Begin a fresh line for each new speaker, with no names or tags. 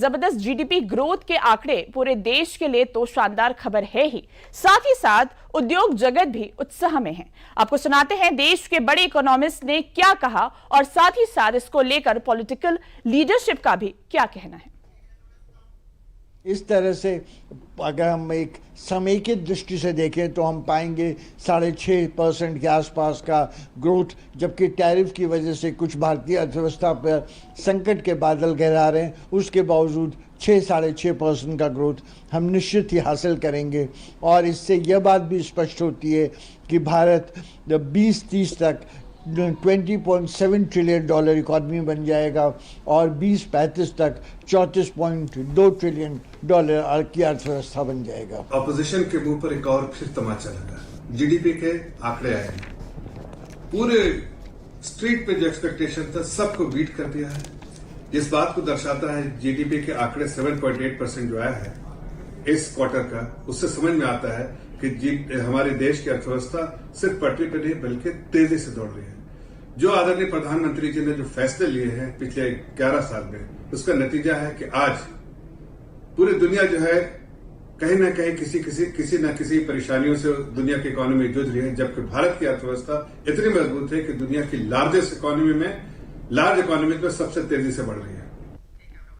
जबरदस्त GDP growth के आंकड़े पूरे देश के लिए तो शानदार खबर है ही, साथ ही साथ उद्योग जगत भी उत्साह में है। आपको सुनाते हैं देश के बड़े इकोनॉमिस्ट ने क्या कहा और साथ ही साथ इसको लेकर पॉलिटिकल लीडरशिप का भी क्या कहना है।
इस तरह से अगर हम एक समेकित दृष्टि से देखें तो हम पाएंगे 6.5% के आसपास का ग्रोथ, जबकि टैरिफ की वजह से कुछ भारतीय अर्थव्यवस्था पर संकट के बादल गहरा रहे हैं। उसके बावजूद 6-6.5% का ग्रोथ हम निश्चित ही हासिल करेंगे। और इससे यह बात भी स्पष्ट होती है कि भारत 2030 तक $20.7 ट्रिलियन इकॉनमी बन जाएगा और 2035 तक $34.2 ट्रिलियन की अर्थव्यवस्था बन जाएगा।
ऑपोजिशन के मुंह पर एक और फिर तमाचा लगा। जीडीपी के आंकड़े आए हैं, पूरे स्ट्रीट पे जो एक्सपेक्टेशन था सबको बीट कर दिया है। इस बात को दर्शाता है जीडीपी के आंकड़े 7.8% जो आया है इस क्वार्टर का, उससे समझ में आता है कि हमारे देश की अर्थव्यवस्था सिर्फ पटरी पर नहीं बल्कि तेजी से दौड़ रही है। जो आदरणीय प्रधानमंत्री जी ने जो फैसले लिए हैं पिछले 11 साल में, उसका नतीजा है कि आज पूरी दुनिया जो है कहीं ना कहीं किसी न किसी परेशानियों से दुनिया की इकोनॉमी जूझ रही है, जबकि भारत की अर्थव्यवस्था इतनी मजबूत है कि दुनिया की लार्ज इकोनॉमी में सबसे तेजी से बढ़ रही है।